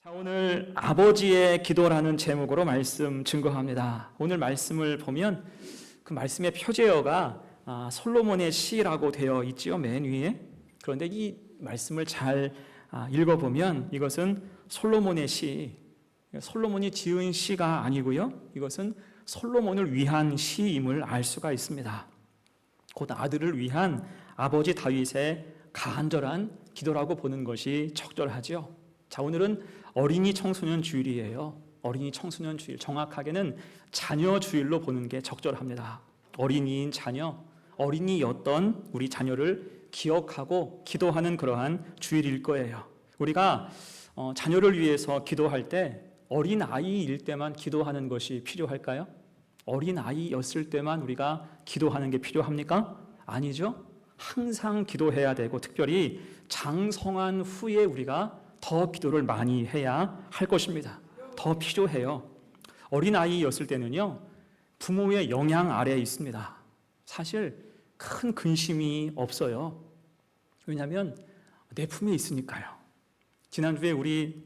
자, 오늘 아버지의 기도라는 제목으로 말씀 증거합니다. 오늘 말씀을 보면 그 말씀의 표제어가 솔로몬의 시라고 되어 있지요, 맨 위에. 그런데 이 말씀을 잘 읽어보면 이것은 솔로몬의 시, 솔로몬이 지은 시가 아니고요, 이것은 솔로몬을 위한 시임을 알 수가 있습니다. 곧 아들을 위한 아버지 다윗의 간절한 기도라고 보는 것이 적절하죠. 자, 오늘은 어린이 청소년 주일이에요. 어린이 청소년 주일, 정확하게는 자녀 주일로 보는 게 적절합니다. 어린이인 자녀, 어린이였던 우리 자녀를 기억하고 기도하는 그러한 주일일 거예요. 우리가 자녀를 위해서 기도할 때 어린아이일 때만 기도하는 것이 필요할까요? 어린아이였을 때만 우리가 기도하는 게 필요합니까? 아니죠. 항상 기도해야 되고, 특별히 장성한 후에 우리가 더 기도를 많이 해야 할 것입니다. 더 필요해요. 어린아이였을 때는요, 부모의 영향 아래에 있습니다. 사실 큰 근심이 없어요. 왜냐하면 내 품에 있으니까요. 지난주에 우리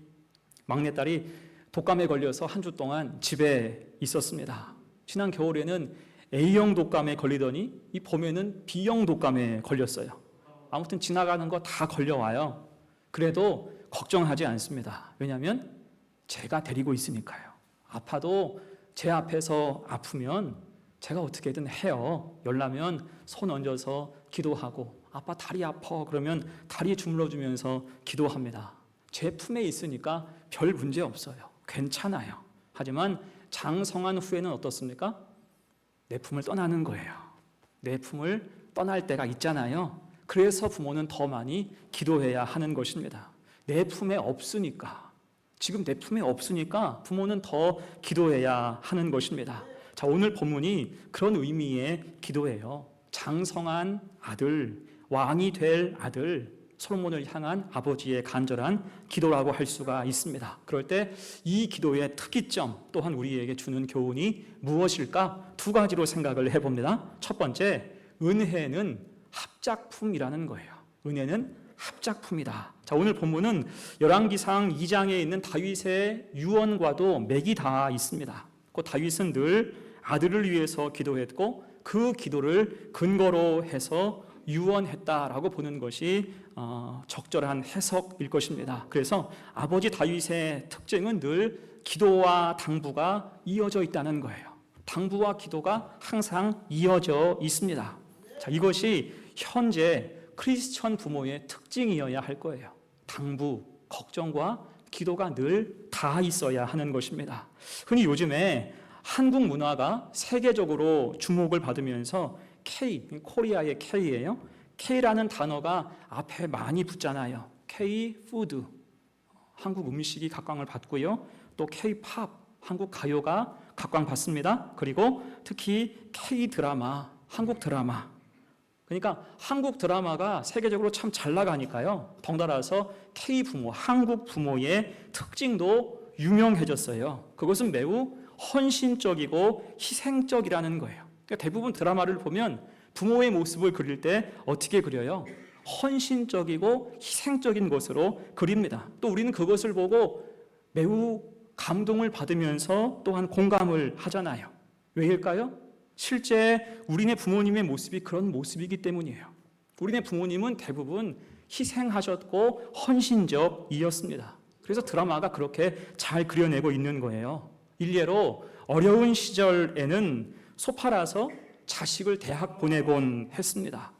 막내딸이 독감에 걸려서 한 주 동안 집에 있었습니다. 지난 겨울에는 A형 독감에 걸리더니 이 봄에는 B형 독감에 걸렸어요. 아무튼 지나가는 거 다 걸려와요. 그래도 걱정하지 않습니다. 왜냐하면 제가 데리고 있으니까요. 아파도 제 앞에서 아프면 제가 어떻게든 해요. 열나면 손 얹어서 기도하고, 아빠 다리 아파 그러면 다리 주물러주면서 기도합니다. 제 품에 있으니까 별 문제 없어요. 괜찮아요. 하지만 장성한 후에는 어떻습니까? 내 품을 떠나는 거예요. 내 품을 떠날 때가 있잖아요. 그래서 부모는 더 많이 기도해야 하는 것입니다. 내 품에 없으니까, 지금 내 품에 없으니까 부모는 더 기도해야 하는 것입니다. 자, 오늘 본문이 그런 의미의 기도예요. 장성한 아들, 왕이 될 아들 솔로몬을 향한 아버지의 간절한 기도라고 할 수가 있습니다. 그럴 때 이 기도의 특이점, 또한 우리에게 주는 교훈이 무엇일까? 두 가지로 생각을 해봅니다. 첫 번째, 은혜는 합작품이라는 거예요. 은혜는 합작품이다. 자, 오늘 본문은 열왕기상 2장에 있는 다윗의 유언과도 맥이 다 있습니다. 그 다윗은 늘 아들을 위해서 기도했고, 그 기도를 근거로 해서 유언했다라고 보는 것이 적절한 해석일 것입니다. 그래서 아버지 다윗의 특징은 늘 기도와 당부가 이어져 있다는 거예요. 당부와 기도가 항상 이어져 있습니다. 자, 이것이 현재 크리스천 부모의 특징이어야 할 거예요. 당부, 걱정과 기도가 늘 다 있어야 하는 것입니다. 흔히 요즘에 한국 문화가 세계적으로 주목을 받으면서 K, 코리아의 K예요. K라는 단어가 앞에 많이 붙잖아요. K 푸드, 한국 음식이 각광을 받고요. 또 K 팝, 한국 가요가 각광받습니다. 그리고 특히 K 드라마, 한국 드라마. 그러니까 한국 드라마가 세계적으로 참 잘 나가니까요. 덩달아서 K 부모, 한국 부모의 특징도 유명해졌어요. 그것은 매우 헌신적이고 희생적이라는 거예요. 그러니까 대부분 드라마를 보면 부모의 모습을 그릴 때 어떻게 그려요? 헌신적이고 희생적인 것으로 그립니다. 또 우리는 그것을 보고 매우 감동을 받으면서 또한 공감을 하잖아요. 왜일까요? 실제 우리네 부모님의 모습이 그런 모습이기 때문이에요. 우리네 부모님은 대부분 희생하셨고 헌신적이었습니다. 그래서 드라마가 그렇게 잘 그려내고 있는 거예요. 일례로 어려운 시절에는 소 팔아서 자식을 대학 보내곤 했습니다.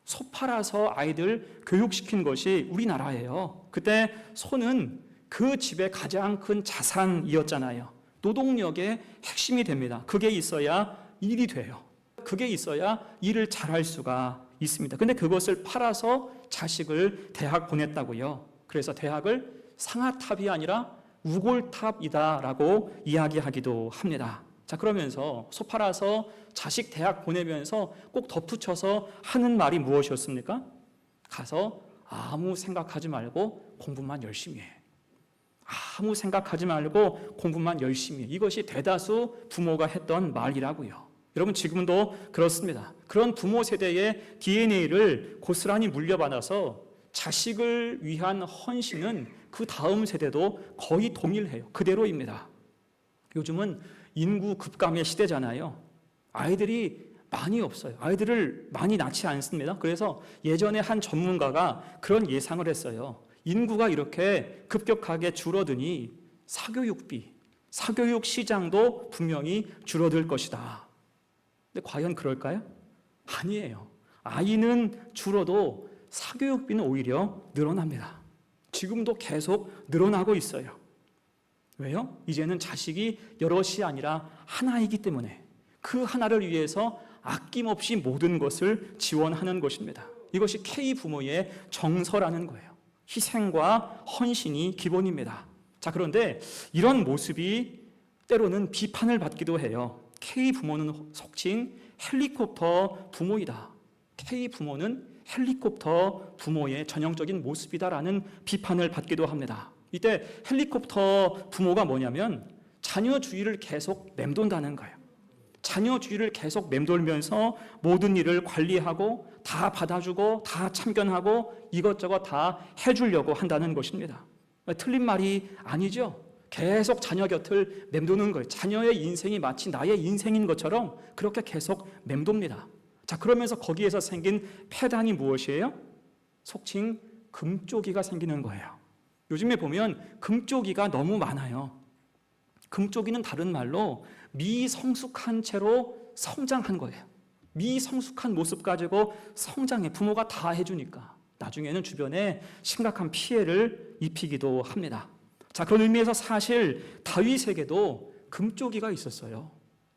소 팔아서 아이들 교육시킨 것이 우리나라예요. 그때 소는 그 집의 가장 큰 자산이었잖아요. 노동력의 핵심이 됩니다. 그게 있어야 일이 돼요. 그게 있어야 일을 잘할 수가 있습니다. 근데 그것을 팔아서 자식을 대학 보냈다고요. 그래서 대학을 상아탑이 아니라 우골탑이다라고 이야기하기도 합니다. 자, 그러면서 소 팔아서 자식 대학 보내면서 꼭 덧붙여서 하는 말이 무엇이었습니까? 가서 아무 생각하지 말고 공부만 열심히 해. 아무 생각하지 말고 공부만 열심히 해. 이것이 대다수 부모가 했던 말이라고요. 여러분, 지금도 그렇습니다. 그런 부모 세대의 DNA를 고스란히 물려받아서 자식을 위한 헌신은 그 다음 세대도 거의 동일해요. 그대로입니다. 요즘은 인구 급감의 시대잖아요. 아이들이 많이 없어요. 아이들을 많이 낳지 않습니다. 그래서 예전에 한 전문가가 그런 예상을 했어요. 인구가 이렇게 급격하게 줄어드니 사교육비, 사교육 시장도 분명히 줄어들 것이다. 근데 과연 그럴까요? 아니에요. 아이는 줄어도 사교육비는 오히려 늘어납니다. 지금도 계속 늘어나고 있어요. 왜요? 이제는 자식이 여럿이 아니라 하나이기 때문에 그 하나를 위해서 아낌없이 모든 것을 지원하는 것입니다. 이것이 K부모의 정서라는 거예요. 희생과 헌신이 기본입니다. 자, 그런데 이런 모습이 때로는 비판을 받기도 해요. K부모는 속칭 헬리콥터 부모이다. K부모는 헬리콥터 부모의 전형적인 모습이다라는 비판을 받기도 합니다. 이때 헬리콥터 부모가 뭐냐면 자녀 주위를 계속 맴돈다는 거예요. 자녀 주위를 계속 맴돌면서 모든 일을 관리하고 다 받아주고 다 참견하고 이것저것 다 해주려고 한다는 것입니다. 틀린 말이 아니죠. 계속 자녀 곁을 맴도는 거예요. 자녀의 인생이 마치 나의 인생인 것처럼 그렇게 계속 맴돕니다. 자, 그러면서 거기에서 생긴 폐단이 무엇이에요? 속칭 금쪽이가 생기는 거예요. 요즘에 보면 금쪽이가 너무 많아요. 금쪽이는 다른 말로 미성숙한 채로 성장한 거예요. 미성숙한 모습 가지고 성장해. 부모가 다 해주니까 나중에는 주변에 심각한 피해를 입히기도 합니다. 자, 그런 의미에서 사실 다윗에게도 금쪽이가 있었어요.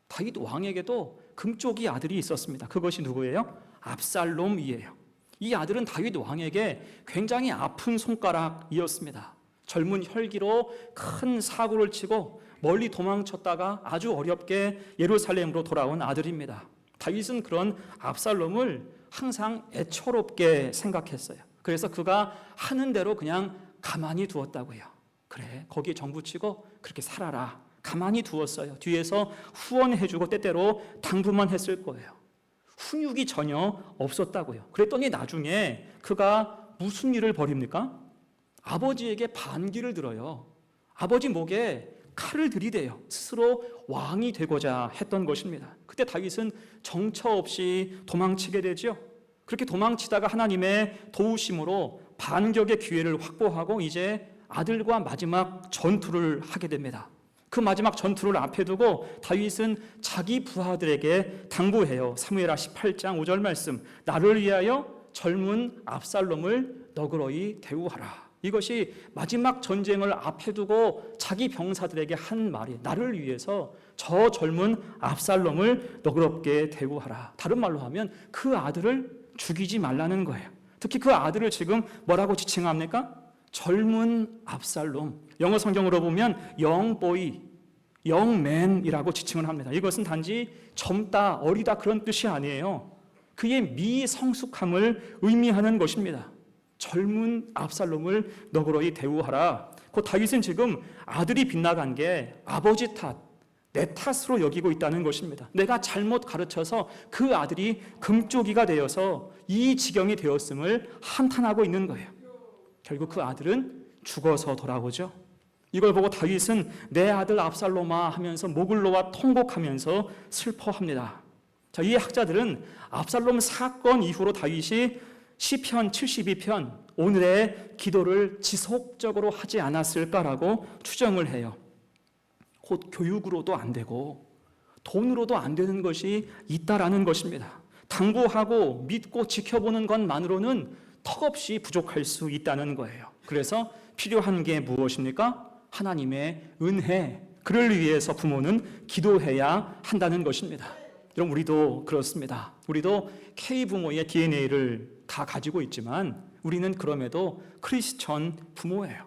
다윗 왕에게도 금쪽이 아들이 있었습니다. 그것이 누구예요? 압살롬이에요. 이 아들은 다윗 왕에게 굉장히 아픈 손가락이었습니다. 젊은 혈기로 큰 사고를 치고 멀리 도망쳤다가 아주 어렵게 예루살렘으로 돌아온 아들입니다. 다윗은 그런 압살롬을 항상 애처롭게 생각했어요. 그래서 그가 하는 대로 그냥 가만히 두었다고요. 그래, 거기에 정붙이고 그렇게 살아라. 가만히 두었어요. 뒤에서 후원해주고 때때로 당부만 했을 거예요. 훈육이 전혀 없었다고요. 그랬더니 나중에 그가 무슨 일을 벌입니까? 아버지에게 반기를 들어요. 아버지 목에 칼을 들이대요. 스스로 왕이 되고자 했던 것입니다. 그때 다윗은 정처 없이 도망치게 되죠. 그렇게 도망치다가 하나님의 도우심으로 반격의 기회를 확보하고 이제 아들과 마지막 전투를 하게 됩니다. 그 마지막 전투를 앞에 두고 다윗은 자기 부하들에게 당부해요. 사무엘하 18장 5절 말씀. 나를 위하여 젊은 압살롬을 너그러이 대우하라. 이것이 마지막 전쟁을 앞에 두고 자기 병사들에게 한 말이 나를 위해서 저 젊은 압살롬을 너그럽게 대우하라. 다른 말로 하면 그 아들을 죽이지 말라는 거예요. 특히 그 아들을 지금 뭐라고 지칭합니까? 젊은 압살롬. 영어 성경으로 보면 영보이, 영맨이라고 지칭을 합니다. 이것은 단지 젊다, 어리다 그런 뜻이 아니에요. 그의 미성숙함을 의미하는 것입니다. 젊은 압살롬을 너그러이 대우하라. 그 다윗은 지금 아들이 빗나간 게 아버지 탓, 내 탓으로 여기고 있다는 것입니다. 내가 잘못 가르쳐서 그 아들이 금쪽이가 되어서 이 지경이 되었음을 한탄하고 있는 거예요. 결국 그 아들은 죽어서 돌아오죠. 이걸 보고 다윗은 내 아들 압살롬아 하면서 목을 놓아 통곡하면서 슬퍼합니다. 자, 이 학자들은 압살롬 사건 이후로 다윗이 시편 72편 오늘의 기도를 지속적으로 하지 않았을까라고 추정을 해요. 곧 교육으로도 안 되고 돈으로도 안 되는 것이 있다라는 것입니다. 당부하고 믿고 지켜보는 것만으로는 턱없이 부족할 수 있다는 거예요. 그래서 필요한 게 무엇입니까? 하나님의 은혜. 그를 위해서 부모는 기도해야 한다는 것입니다. 여러분, 우리도 그렇습니다. 우리도 K부모의 DNA를 다 가지고 있지만 우리는 그럼에도 크리스천 부모예요.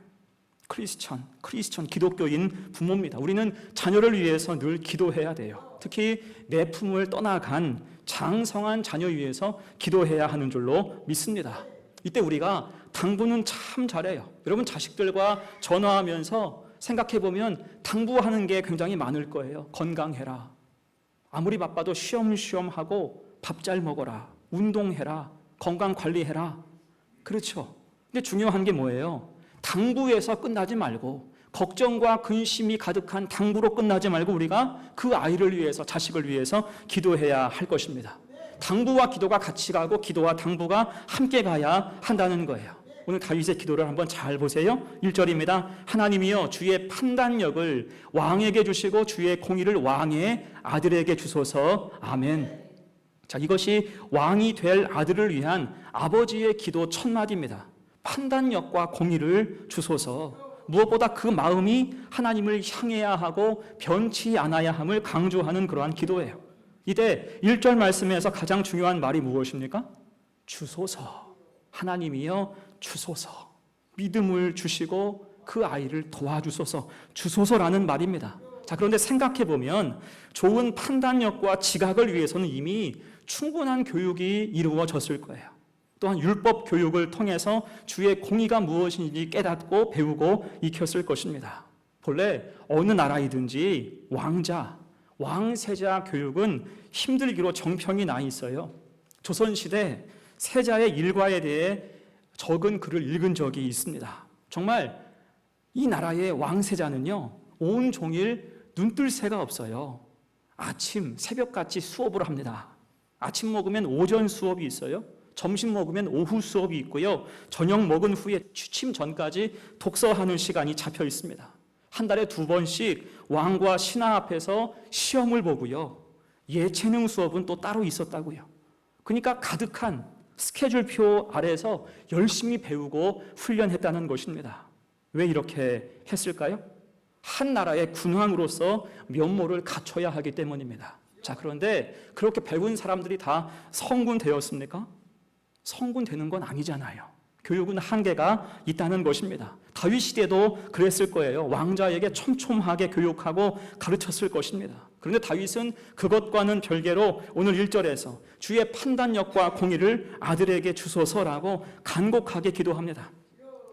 크리스천 기독교인 부모입니다. 우리는 자녀를 위해서 늘 기도해야 돼요. 특히 내 품을 떠나간 장성한 자녀 위해서 기도해야 하는 줄로 믿습니다. 이때 우리가 당부는 참 잘해요. 여러분, 자식들과 전화하면서 생각해보면 당부하는 게 굉장히 많을 거예요. 건강해라. 아무리 바빠도 쉬엄쉬엄 하고 밥 잘 먹어라. 운동해라. 건강 관리해라. 그렇죠. 근데 중요한 게 뭐예요? 당부에서 끝나지 말고 걱정과 근심이 가득한 당부로 끝나지 말고 우리가 그 아이를 위해서, 자식을 위해서 기도해야 할 것입니다. 당부와 기도가 같이 가고 기도와 당부가 함께 가야 한다는 거예요. 오늘 다윗의 기도를 한번 잘 보세요. 1절입니다. 하나님이여 주의 판단력을 왕에게 주시고 주의 공의를 왕의 아들에게 주소서. 아멘. 자, 이것이 왕이 될 아들을 위한 아버지의 기도 첫 마디입니다. 판단력과 공의를 주소서. 무엇보다 그 마음이 하나님을 향해야 하고 변치 않아야 함을 강조하는 그러한 기도예요. 이때 1절 말씀에서 가장 중요한 말이 무엇입니까? 주소서. 하나님이여 주소서. 믿음을 주시고 그 아이를 도와주소서. 주소서라는 말입니다. 자, 그런데 생각해 보면 좋은 판단력과 지각을 위해서는 이미 충분한 교육이 이루어졌을 거예요. 또한 율법 교육을 통해서 주의 공의가 무엇인지 깨닫고 배우고 익혔을 것입니다. 본래 어느 나라이든지 왕자, 왕세자 교육은 힘들기로 정평이 나 있어요. 조선시대 세자의 일과에 대해 적은 글을 읽은 적이 있습니다. 정말 이 나라의 왕세자는요, 온 종일 눈뜰 새가 없어요. 아침, 새벽같이 수업을 합니다. 아침 먹으면 오전 수업이 있어요. 점심 먹으면 오후 수업이 있고요. 저녁 먹은 후에 취침 전까지 독서하는 시간이 잡혀 있습니다. 한 달에 2번씩 왕과 신하 앞에서 시험을 보고요. 예체능 수업은 또 따로 있었다고요. 그러니까 가득한 스케줄표 아래서 열심히 배우고 훈련했다는 것입니다. 왜 이렇게 했을까요? 한 나라의 군왕으로서 면모를 갖춰야 하기 때문입니다. 자, 그런데 그렇게 배운 사람들이 다 성군 되었습니까? 성군 되는 건 아니잖아요. 교육은 한계가 있다는 것입니다. 다윗 시대도 그랬을 거예요. 왕자에게 촘촘하게 교육하고 가르쳤을 것입니다. 그런데 다윗은 그것과는 별개로 오늘 1절에서 주의 판단력과 공의를 아들에게 주소서라고 간곡하게 기도합니다.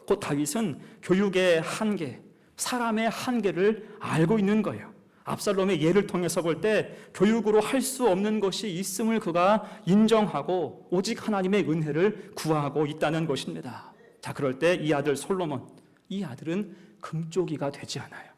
곧 다윗은 교육의 한계, 사람의 한계를 알고 있는 거예요. 압살롬의 예를 통해서 볼 때 교육으로 할 수 없는 것이 있음을 그가 인정하고 오직 하나님의 은혜를 구하고 있다는 것입니다. 자, 그럴 때 이 아들 솔로몬, 이 아들은 금쪽이가 되지 않아요.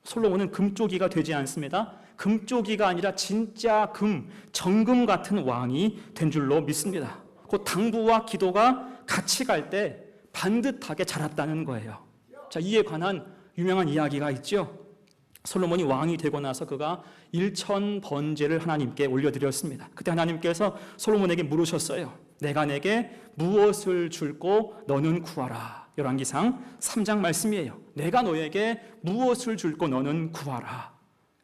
솔로몬은 금쪽이가 되지 않습니다. 금쪽이가 아니라 진짜 금, 정금 같은 왕이 된 줄로 믿습니다. 그 당부와 기도가 같이 갈 때 반듯하게 자랐다는 거예요. 자, 이에 관한 유명한 이야기가 있죠. 솔로몬이 왕이 되고 나서 그가 1000번제를 하나님께 올려드렸습니다. 그때 하나님께서 솔로몬에게 물으셨어요. 내가 내게 무엇을 줄고 너는 구하라. 열왕기상 3장 말씀이에요. 내가 너에게 무엇을 줄고 너는 구하라.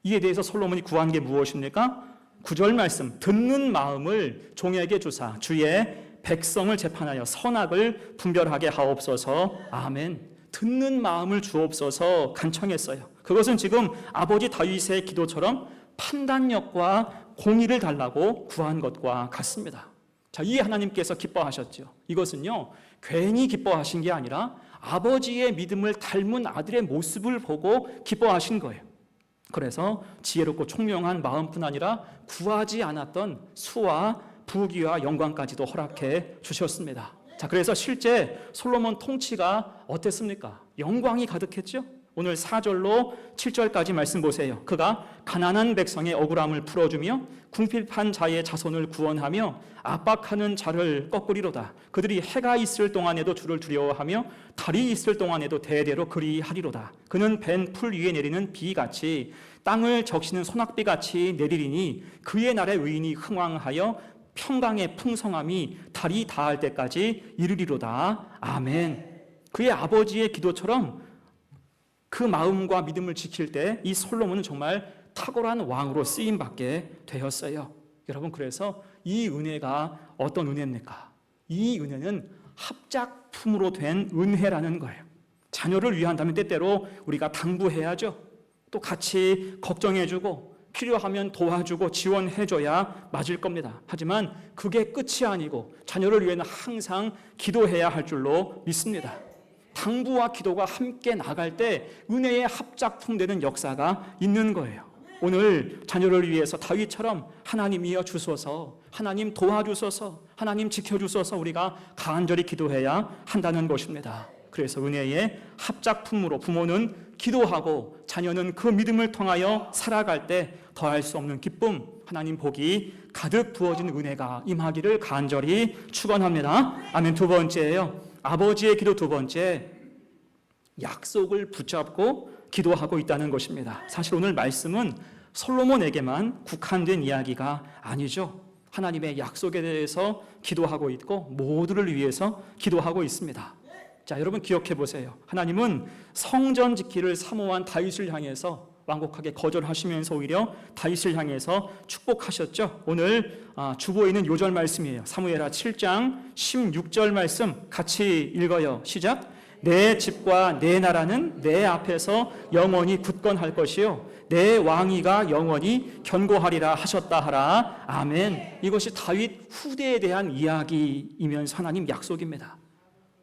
이에 대해서 솔로몬이 구한 게 무엇입니까? 9절 말씀, 듣는 마음을 종에게 주사 주의 백성을 재판하여 선악을 분별하게 하옵소서. 아멘. 듣는 마음을 주옵소서 간청했어요. 그것은 지금 아버지 다윗의 기도처럼 판단력과 공의를 달라고 구한 것과 같습니다. 자, 이 하나님께서 기뻐하셨죠. 이것은요, 괜히 기뻐하신 게 아니라 아버지의 믿음을 닮은 아들의 모습을 보고 기뻐하신 거예요. 그래서 지혜롭고 총명한 마음뿐 아니라 구하지 않았던 수와 부귀와 영광까지도 허락해 주셨습니다. 자, 그래서 실제 솔로몬 통치가 어땠습니까? 영광이 가득했죠? 오늘 4절로 7절까지 말씀 보세요. 그가 가난한 백성의 억울함을 풀어주며 궁핍한 자의 자손을 구원하며 압박하는 자를 꺾으리로다. 그들이 해가 있을 동안에도 주를 두려워하며 달이 있을 동안에도 대대로 그리하리로다. 그는 벤 풀 위에 내리는 비같이 땅을 적시는 소낙비같이 내리리니 그의 날에 의인이 흥왕하여 평강의 풍성함이 달이 닿을 때까지 이르리로다. 아멘. 그의 아버지의 기도처럼 그 마음과 믿음을 지킬 때 이 솔로몬은 정말 탁월한 왕으로 쓰임받게 되었어요. 여러분, 그래서 이 은혜가 어떤 은혜입니까? 이 은혜는 합작품으로 된 은혜라는 거예요. 자녀를 위한다면 때때로 우리가 당부해야죠. 또 같이 걱정해주고 필요하면 도와주고 지원해줘야 맞을 겁니다. 하지만 그게 끝이 아니고 자녀를 위해는 항상 기도해야 할 줄로 믿습니다. 당부와 기도가 함께 나갈 때 은혜의 합작품 되는 역사가 있는 거예요. 오늘 자녀를 위해서 다윗처럼 하나님이여 주소서, 하나님 도와주소서, 하나님 지켜주소서 우리가 간절히 기도해야 한다는 것입니다. 그래서 은혜의 합작품으로 부모는 기도하고 자녀는 그 믿음을 통하여 살아갈 때 더할 수 없는 기쁨, 하나님 복이 가득 부어진 은혜가 임하기를 간절히 축원합니다. 아멘. 두 번째예요. 아버지의 기도 두 번째, 약속을 붙잡고 기도하고 있다는 것입니다. 사실 오늘 말씀은 솔로몬에게만 국한된 이야기가 아니죠. 하나님의 약속에 대해서 기도하고 있고 모두를 위해서 기도하고 있습니다. 자, 여러분 기억해 보세요. 하나님은 성전 짓기를 사모한 다윗을 향해서 완곡하게 거절하시면서 오히려 다윗을 향해서 축복하셨죠. 오늘 주보에 있는 요절 말씀이에요. 사무엘하 7장 16절 말씀 같이 읽어요. 시작. 내 집과 내 나라는 내 앞에서 영원히 굳건할 것이요 내 왕위가 영원히 견고하리라 하셨다 하라. 아멘. 이것이 다윗 후대에 대한 이야기이면서 하나님 약속입니다.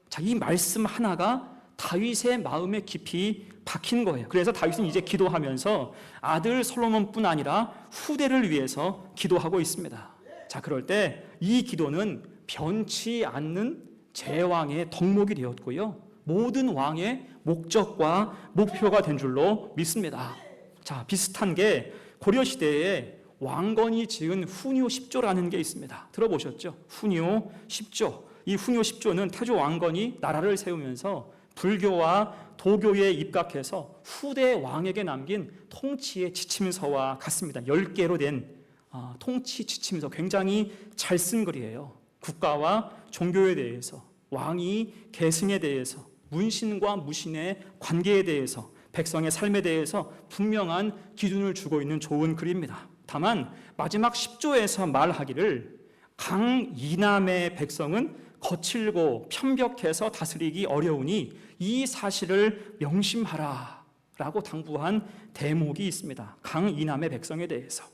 자, 이 말씀 하나가 다윗의 마음에 깊이 박힌 거예요. 그래서 다윗은 이제 기도하면서 아들 솔로몬뿐 아니라 후대를 위해서 기도하고 있습니다. 자, 그럴 때 이 기도는 변치 않는 제왕의 덕목이 되었고요, 모든 왕의 목적과 목표가 된 줄로 믿습니다. 자, 비슷한 게 고려시대에 왕건이 지은 훈요 10조라는 게 있습니다. 들어보셨죠? 훈요 10조. 이 훈요 10조는 태조 왕건이 나라를 세우면서 불교와 도교에 입각해서 후대 왕에게 남긴 통치의 지침서와 같습니다. 10개로 된 통치 지침서, 굉장히 잘 쓴 글이에요. 국가와 종교에 대해서, 왕이 계승에 대해서, 문신과 무신의 관계에 대해서, 백성의 삶에 대해서 분명한 기준을 주고 있는 좋은 글입니다. 다만 마지막 10조에서 말하기를 강이남의 백성은 거칠고 편벽해서 다스리기 어려우니 이 사실을 명심하라 라고 당부한 대목이 있습니다. 강이남의 백성에 대해서.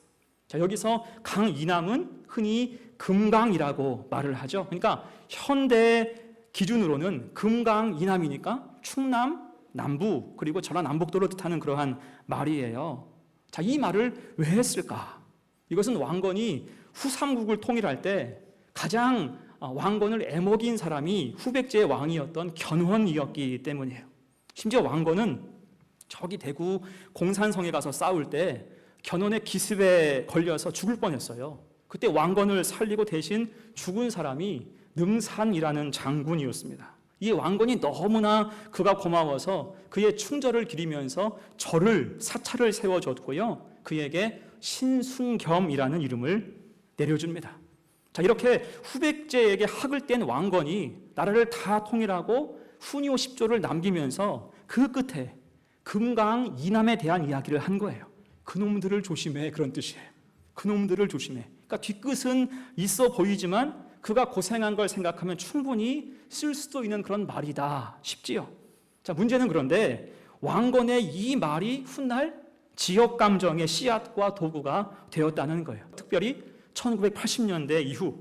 자, 여기서 강이남은 흔히 금강이라고 말을 하죠. 그러니까 현대 기준으로는 금강 이남이니까 충남, 남부, 그리고 전라남북도를 뜻하는 그러한 말이에요. 자, 이 말을 왜 했을까? 이것은 왕건이 후삼국을 통일할 때 가장 왕건을 애먹인 사람이 후백제의 왕이었던 견훤이었기 때문이에요. 심지어 왕건은 저기 대구 공산성에 가서 싸울 때 견훤의 기습에 걸려서 죽을 뻔했어요. 그때 왕건을 살리고 대신 죽은 사람이 능산이라는 장군이었습니다. 이 왕건이 너무나 그가 고마워서 그의 충절을 기리면서 절을, 사찰을 세워줬고요, 그에게 신순겸이라는 이름을 내려줍니다. 자, 이렇게 후백제에게 학을 뗀 왕건이 나라를 다 통일하고 훈요 10조를 남기면서 그 끝에 금강 이남에 대한 이야기를 한 거예요. 그놈들을 조심해, 그런 뜻이에요. 그놈들을 조심해. 그러니까 뒤끝은 있어 보이지만 그가 고생한 걸 생각하면 충분히 쓸 수도 있는 그런 말이다 싶지요. 자, 문제는 그런데 왕건의 이 말이 훗날 지역 감정의 씨앗과 도구가 되었다는 거예요. 특별히 1980년대 이후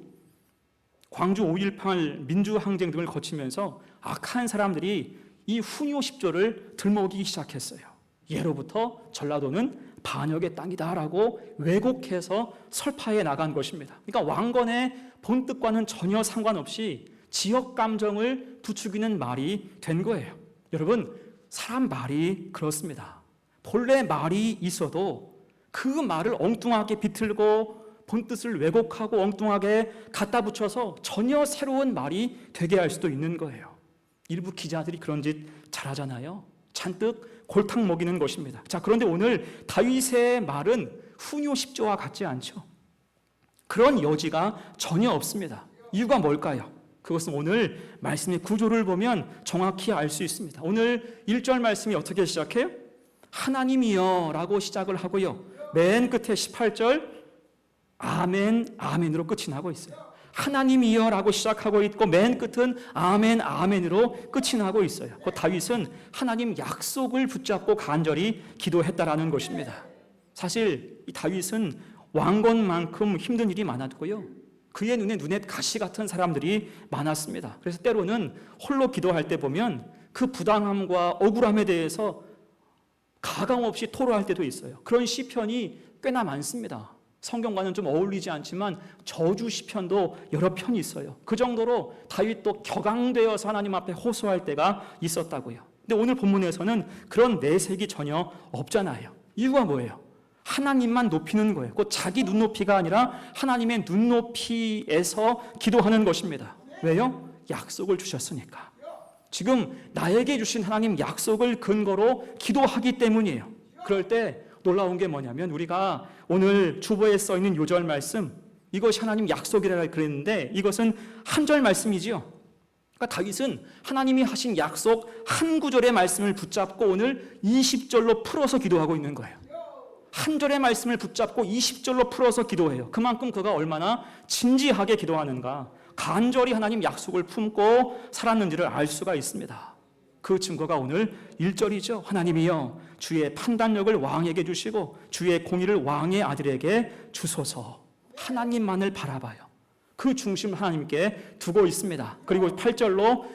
광주 5.18 민주항쟁 등을 거치면서 악한 사람들이 이 훈요 10조를 들먹이기 시작했어요. 예로부터 전라도는 반역의 땅이다라고 왜곡해서 설파해 나간 것입니다. 그러니까 왕건의 본뜻과는 전혀 상관없이 지역 감정을 부추기는 말이 된 거예요. 여러분, 사람 말이 그렇습니다. 본래 말이 있어도 그 말을 엉뚱하게 비틀고 본뜻을 왜곡하고 엉뚱하게 갖다 붙여서 전혀 새로운 말이 되게 할 수도 있는 거예요. 일부 기자들이 그런 짓 잘하잖아요. 잔뜩 골탕 먹이는 것입니다. 자, 그런데 오늘 다윗의 말은 훈요 10조와 같지 않죠. 그런 여지가 전혀 없습니다. 이유가 뭘까요? 그것은 오늘 말씀의 구조를 보면 정확히 알 수 있습니다. 오늘 1절 말씀이 어떻게 시작해요? 하나님이여 라고 시작을 하고요, 맨 끝에 18절 아멘, 아멘으로 끝이 나고 있어요. 하나님이여 라고 시작하고 있고 맨 끝은 아멘, 아멘으로 끝이 나고 있어요. 그 다윗은 하나님 약속을 붙잡고 간절히 기도했다라는 것입니다. 사실 이 다윗은 왕건만큼 힘든 일이 많았고요, 그의 눈에 가시 같은 사람들이 많았습니다. 그래서 때로는 홀로 기도할 때 보면 그 부당함과 억울함에 대해서 가감 없이 토로할 때도 있어요. 그런 시편이 꽤나 많습니다. 성경과는 좀 어울리지 않지만 저주 시편도 여러 편이 있어요. 그 정도로 다윗도 격앙되어서 하나님 앞에 호소할 때가 있었다고요. 근데 오늘 본문에서는 그런 내색이 전혀 없잖아요. 이유가 뭐예요? 하나님만 높이는 거예요. 곧 자기 눈높이가 아니라 하나님의 눈높이에서 기도하는 것입니다. 왜요? 약속을 주셨으니까. 지금 나에게 주신 하나님 약속을 근거로 기도하기 때문이에요. 그럴 때 놀라운 게 뭐냐면 우리가 오늘 주보에 써 있는 요절 말씀, 이것이 하나님 약속이라 그랬는데 이것은 한 절 말씀이지요. 그러니까 다윗은 하나님이 하신 약속 한 구절의 말씀을 붙잡고 오늘 20절로 풀어서 기도하고 있는 거예요. 한 절의 말씀을 붙잡고 20절로 풀어서 기도해요. 그만큼 그가 얼마나 진지하게 기도하는가, 간절히 하나님 약속을 품고 살았는지를 알 수가 있습니다. 그 증거가 오늘 1절이죠. 하나님이여 주의 판단력을 왕에게 주시고 주의 공의를 왕의 아들에게 주소서. 하나님만을 바라봐요. 그 중심 하나님께 두고 있습니다. 그리고 8절로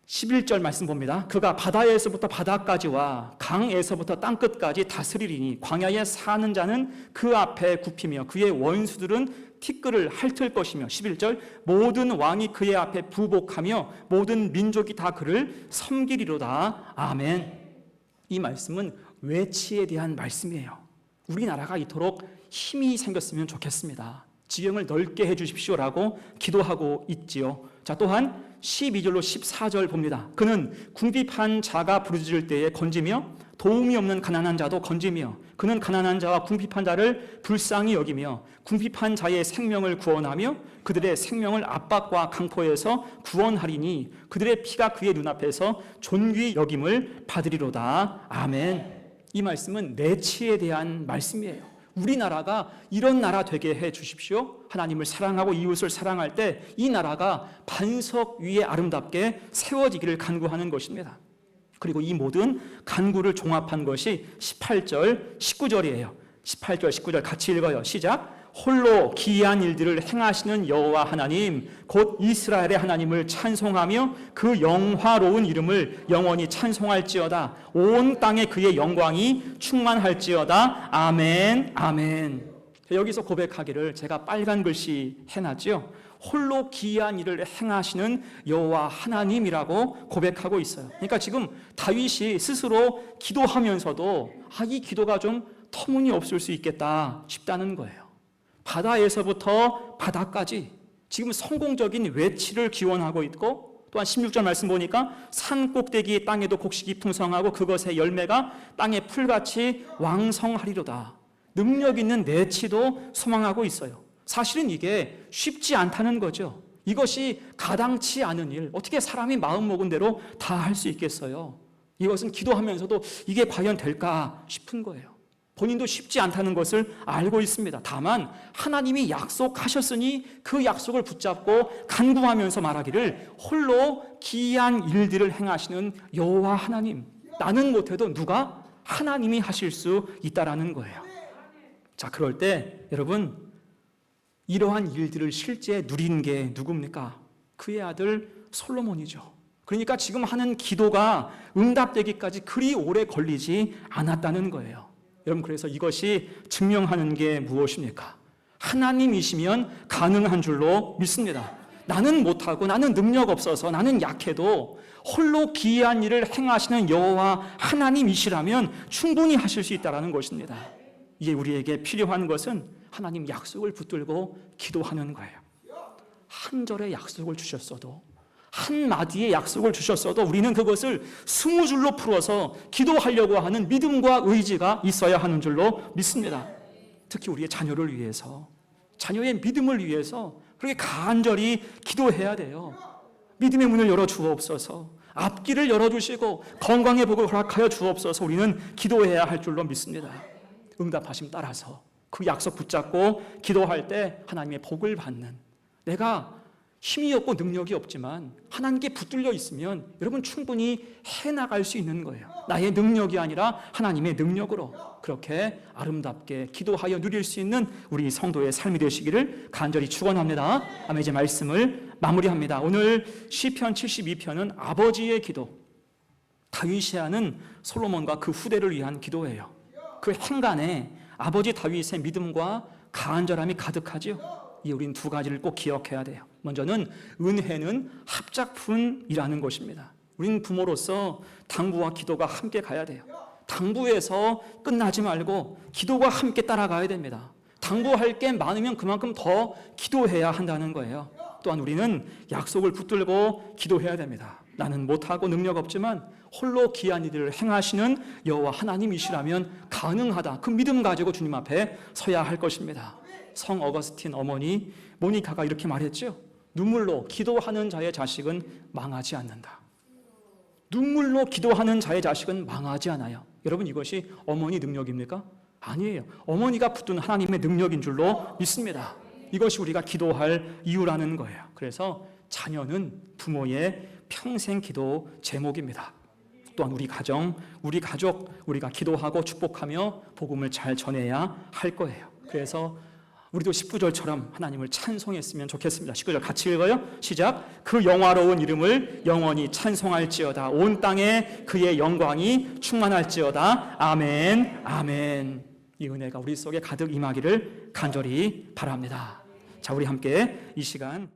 11절 말씀 봅니다. 그가 바다에서부터 바다까지와 강에서부터 땅끝까지 다스리리니 광야에 사는 자는 그 앞에 굽히며 그의 원수들은 티끌을 핥을 것이며 11절 모든 왕이 그의 앞에 부복하며 모든 민족이 다 그를 섬기리로다. 아멘. 이 말씀은 외치에 대한 말씀이에요. 우리나라가 이토록 힘이 생겼으면 좋겠습니다. 지경을 넓게 해주십시오라고 기도하고 있지요. 자, 또한 12절로 14절 봅니다. 그는 궁핍한 자가 부르짖을 때에 건지며 도움이 없는 가난한 자도 건지며 그는 가난한 자와 궁핍한 자를 불쌍히 여기며 궁핍한 자의 생명을 구원하며 그들의 생명을 압박과 강포에서 구원하리니 그들의 피가 그의 눈앞에서 존귀 여김을 받으리로다. 아멘. 이 말씀은 내치에 대한 말씀이에요. 우리나라가 이런 나라 되게 해 주십시오. 하나님을 사랑하고 이웃을 사랑할 때 이 나라가 반석 위에 아름답게 세워지기를 간구하는 것입니다. 그리고 이 모든 간구를 종합한 것이 18절, 19절이에요. 18절, 19절 같이 읽어요. 시작. 홀로 기이한 일들을 행하시는 여호와 하나님 곧 이스라엘의 하나님을 찬송하며 그 영화로운 이름을 영원히 찬송할지어다. 온 땅에 그의 영광이 충만할지어다. 아멘. 아멘. 여기서 고백하기를 제가 빨간 글씨 해놨죠. 홀로 기이한 일을 행하시는 여호와 하나님이라고 고백하고 있어요. 그러니까 지금 다윗이 스스로 기도하면서도 이 기도가 좀 터무니없을 수 있겠다 싶다는 거예요. 바다에서부터 바다까지 지금 성공적인 외치를 기원하고 있고, 또한 16절 말씀 보니까 산 꼭대기 땅에도 곡식이 풍성하고 그것의 열매가 땅의 풀같이 왕성하리로다. 능력 있는 내치도 소망하고 있어요. 사실은 이게 쉽지 않다는 거죠. 이것이 가당치 않은 일, 어떻게 사람이 마음먹은 대로 다 할 수 있겠어요? 이것은 기도하면서도 이게 과연 될까 싶은 거예요. 본인도 쉽지 않다는 것을 알고 있습니다. 다만 하나님이 약속하셨으니 그 약속을 붙잡고 간구하면서 말하기를 홀로 기이한 일들을 행하시는 여호와 하나님, 나는 못해도 누가? 하나님이 하실 수 있다라는 거예요. 자, 그럴 때 여러분, 이러한 일들을 실제 누린 게 누굽니까? 그의 아들 솔로몬이죠. 그러니까 지금 하는 기도가 응답되기까지 그리 오래 걸리지 않았다는 거예요. 여러분, 그래서 이것이 증명하는 게 무엇입니까? 하나님이시면 가능한 줄로 믿습니다. 나는 못하고 나는 능력 없어서 나는 약해도 홀로 기이한 일을 행하시는 여호와 하나님이시라면 충분히 하실 수 있다는 것입니다. 이게 우리에게 필요한 것은 하나님 약속을 붙들고 기도하는 거예요. 한 절의 약속을 주셨어도, 한 마디의 약속을 주셨어도 우리는 그것을 20줄로 풀어서 기도하려고 하는 믿음과 의지가 있어야 하는 줄로 믿습니다. 특히 우리의 자녀를 위해서, 자녀의 믿음을 위해서 그렇게 간절히 기도해야 돼요. 믿음의 문을 열어 주옵소서, 앞길을 열어주시고 건강의 복을 허락하여 주옵소서. 우리는 기도해야 할 줄로 믿습니다. 응답하심 따라서 그 약속 붙잡고 기도할 때 하나님의 복을 받는, 내가 힘이 없고 능력이 없지만 하나님께 붙들려 있으면 여러분 충분히 해나갈 수 있는 거예요. 나의 능력이 아니라 하나님의 능력으로 그렇게 아름답게 기도하여 누릴 수 있는 우리 성도의 삶이 되시기를 간절히 축원합니다. 아멘. 이제 말씀을 마무리합니다. 오늘 시편 72편은 아버지의 기도, 다윗이 하는 솔로몬과 그 후대를 위한 기도예요. 그 행간에 아버지 다윗의 믿음과 간절함이 가득하지요. 이 우린 두 가지를 꼭 기억해야 돼요. 먼저는 은혜는 합작품이라는 것입니다. 우린 부모로서 당부와 기도가 함께 가야 돼요. 당부에서 끝나지 말고 기도가 함께 따라가야 됩니다. 당부할 게 많으면 그만큼 더 기도해야 한다는 거예요. 또한 우리는 약속을 붙들고 기도해야 됩니다. 나는 못하고 능력 없지만 홀로 귀한 일을 행하시는 여호와 하나님이시라면 가능하다. 그 믿음 가지고 주님 앞에 서야 할 것입니다. 성 어거스틴 어머니 모니카가 이렇게 말했죠. 눈물로 기도하는 자의 자식은 망하지 않는다. 눈물로 기도하는 자의 자식은 망하지 않아요. 여러분, 이것이 어머니 능력입니까? 아니에요. 어머니가 붙든 하나님의 능력인 줄로 믿습니다. 이것이 우리가 기도할 이유라는 거예요. 그래서 자녀는 부모의 평생 기도 제목입니다. 또한 우리 가정, 우리 가족, 우리가 기도하고 축복하며 복음을 잘 전해야 할 거예요. 그래서 우리도 19절처럼 하나님을 찬송했으면 좋겠습니다. 19절 같이 읽어요. 시작. 그 영화로운 이름을 영원히 찬송할지어다. 온 땅에 그의 영광이 충만할지어다. 아멘. 아멘. 이 은혜가 우리 속에 가득 임하기를 간절히 바랍니다. 자, 우리 함께 이 시간